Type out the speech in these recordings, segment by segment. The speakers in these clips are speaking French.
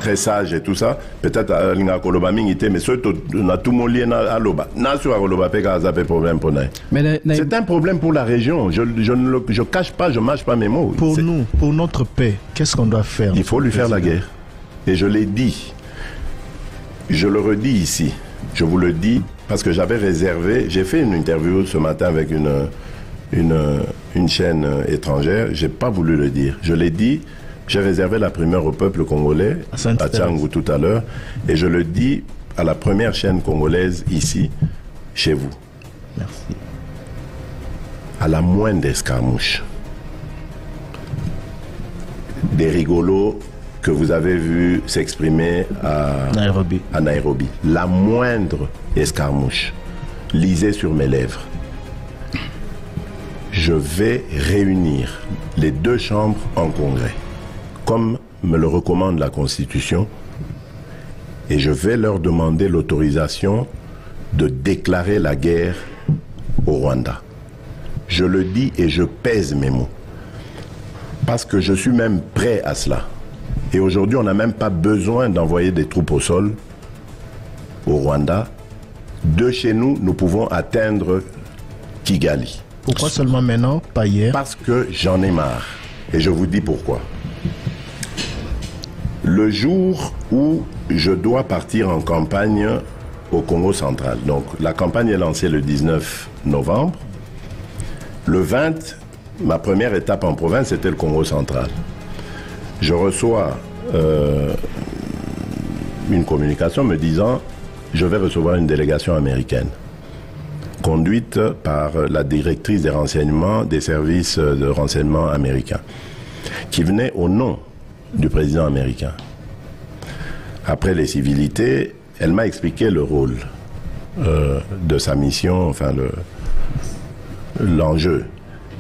très sage et tout ça, peut-être l'inga koloba mingité, mais surtout na tout mon lien à loba. Na sur koloba pe ka zape problème pour naï. C'est un problème pour la région. Je cache pas, je mâche pas mes mots. Pour nous, pour notre paix, qu'est-ce qu'on doit faire? Il faut lui faire la guerre. Et je l'ai dit. Je le redis ici. Je vous le dis parce que j'avais réservé. J'ai fait une interview ce matin avec une chaîne étrangère. J'ai pas voulu le dire. Je l'ai dit. J'ai réservé la primeur au peuple congolais à Tchangou tout à l'heure. Et je le dis à la première chaîne congolaise ici, chez vous. Merci. À la moindre escarmouche, des rigolos que vous avez vu s'exprimer à Nairobi. La moindre escarmouche, lisez sur mes lèvres. Je vais réunir les deux chambres en congrès, comme me le recommande la Constitution, et je vais leur demander l'autorisation de déclarer la guerre au Rwanda. Je le dis et je pèse mes mots, parce que je suis même prêt à cela. Et aujourd'hui, on n'a même pas besoin d'envoyer des troupes au sol au Rwanda. De chez nous, nous pouvons atteindre Kigali. Pourquoi seulement maintenant, pas hier? Parce que j'en ai marre. Et je vous dis pourquoi. Le jour où je dois partir en campagne au Congo central, donc la campagne est lancée le 19 novembre, le 20, ma première étape en province, c'était le Congo central. Je reçois une communication me disant « Je vais recevoir une délégation américaine » conduite par la directrice des renseignements des services de renseignement américains, qui venait au nom du président américain. Après les civilités, elle m'a expliqué le rôle de sa mission, enfin l'enjeu.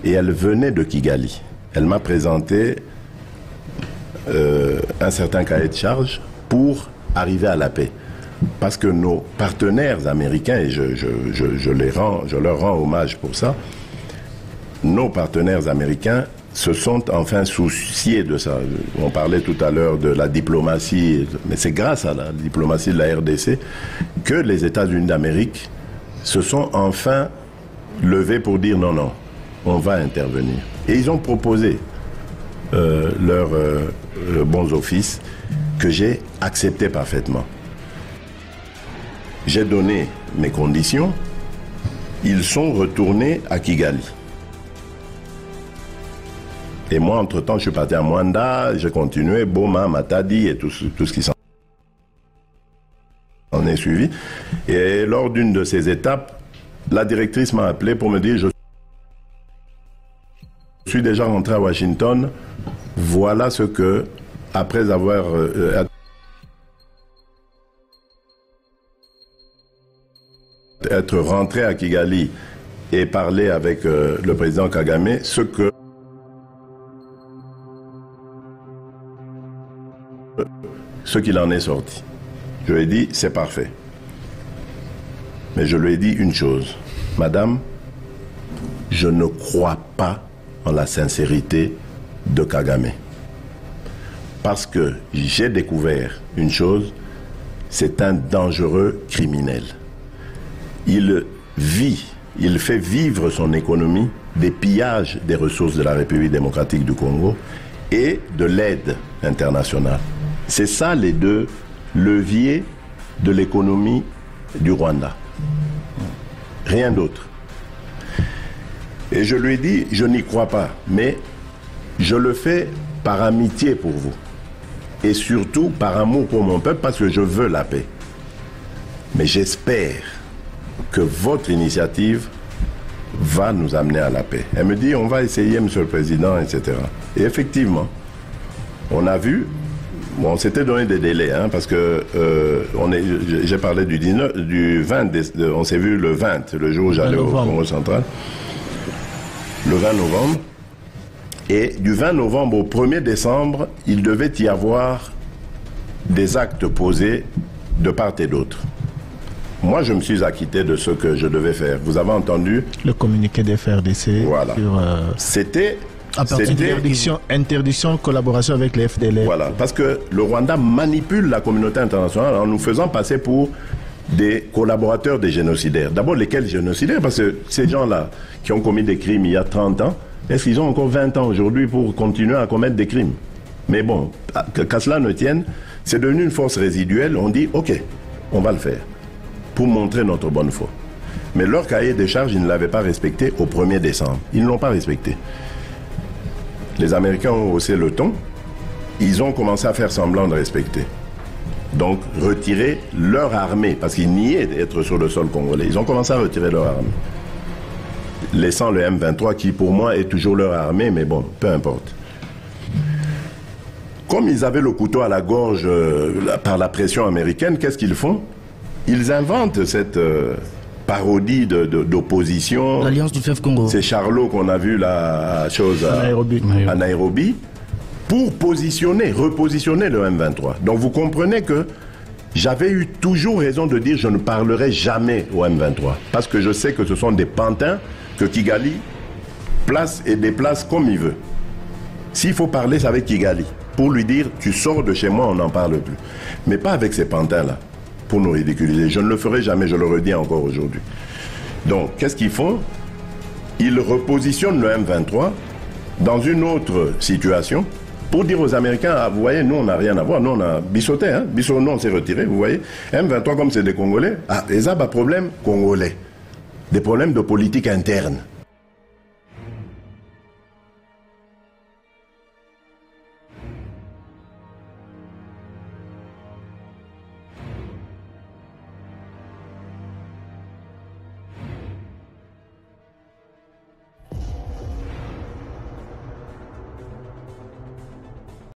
Et elle venait de Kigali. Elle m'a présenté un certain cahier de charge pour arriver à la paix. Parce que nos partenaires américains, et je leur rends hommage pour ça, nos partenaires américains se sont enfin souciés de ça. On parlait tout à l'heure de la diplomatie, mais c'est grâce à la diplomatie de la RDC que les États-Unis d'Amérique se sont enfin levés pour dire non, non, on va intervenir. Et ils ont proposé leurs bons offices que j'ai accepté parfaitement. J'ai donné mes conditions, ils sont retournés à Kigali. Et moi, entre-temps, je suis parti à Mwanda, j'ai continué, Boma, Matadi et tout ce qui s'en est suivi. Et lors d'une de ces étapes, la directrice m'a appelé pour me dire « Je suis déjà rentré à Washington, voilà ce que, après avoir être rentré à Kigali et parler avec le président Kagame, ce qu'il en est sorti. Je lui ai dit, c'est parfait. Mais je lui ai dit une chose. Madame, je ne crois pas en la sincérité de Kagame. Parce que j'ai découvert une chose, c'est un dangereux criminel. Il fait vivre son économie des pillages des ressources de la République démocratique du Congo et de l'aide internationale. C'est ça les deux leviers de l'économie du Rwanda. Rien d'autre. Et je lui ai dit, je n'y crois pas, mais je le fais par amitié pour vous. Et surtout par amour pour mon peuple, parce que je veux la paix. Mais j'espère que votre initiative va nous amener à la paix. Elle me dit, on va essayer, Monsieur le Président, etc. Et effectivement, on a vu, bon, on s'était donné des délais, hein, parce que j'ai parlé du 20, on s'est vu le 20, le jour où j'allais au Congo central, le 20 novembre. Et du 20 novembre au 1er décembre, il devait y avoir des actes posés de part et d'autre. Moi, je me suis acquitté de ce que je devais faire. Vous avez entendu? Le communiqué des FRDC. Voilà. C'était À partir Interdiction de collaboration avec les FDLR. Voilà, parce que le Rwanda manipule la communauté internationale en nous faisant passer pour des collaborateurs des génocidaires. D'abord, lesquels génocidaires? Parce que ces gens-là qui ont commis des crimes il y a 30 ans, est-ce qu'ils ont encore 20 ans aujourd'hui pour continuer à commettre des crimes? Mais bon, qu'à cela ne tienne, c'est devenu une force résiduelle. On dit, OK, on va le faire pour montrer notre bonne foi. Mais leur cahier des charges, ils ne l'avaient pas respecté au 1er décembre. Ils ne l'ont pas respecté. Les Américains ont haussé le ton. Ils ont commencé à faire semblant de respecter. Donc, retirer leur armée, parce qu'ils niaient d'être sur le sol congolais. Ils ont commencé à retirer leur armée. Laissant le M23, qui pour moi est toujours leur armée, mais bon, peu importe. Comme ils avaient le couteau à la gorge par la pression américaine, qu'est-ce qu'ils font? Ils inventent cette parodie d'opposition. L'Alliance du fleuve Congo. C'est Charlot qu'on a vu la chose à Nairobi, pour repositionner le M23. Donc vous comprenez que j'avais eu toujours raison de dire je ne parlerai jamais au M23. Parce que je sais que ce sont des pantins que Kigali place et déplace comme il veut. S'il faut parler, c'est avec Kigali. Pour lui dire, tu sors de chez moi, on n'en parle plus. Mais pas avec ces pantins-là, pour nous ridiculiser. Je ne le ferai jamais, je le redis encore aujourd'hui. Donc, qu'est-ce qu'ils font? Ils repositionnent le M23 dans une autre situation pour dire aux Américains, ah, vous voyez, nous, on n'a rien à voir. Nous, on a bissoté, hein. Bissot, nous, on s'est retiré, vous voyez. M23, comme c'est des Congolais, ah, ils ont un problème congolais. Des problèmes de politique interne.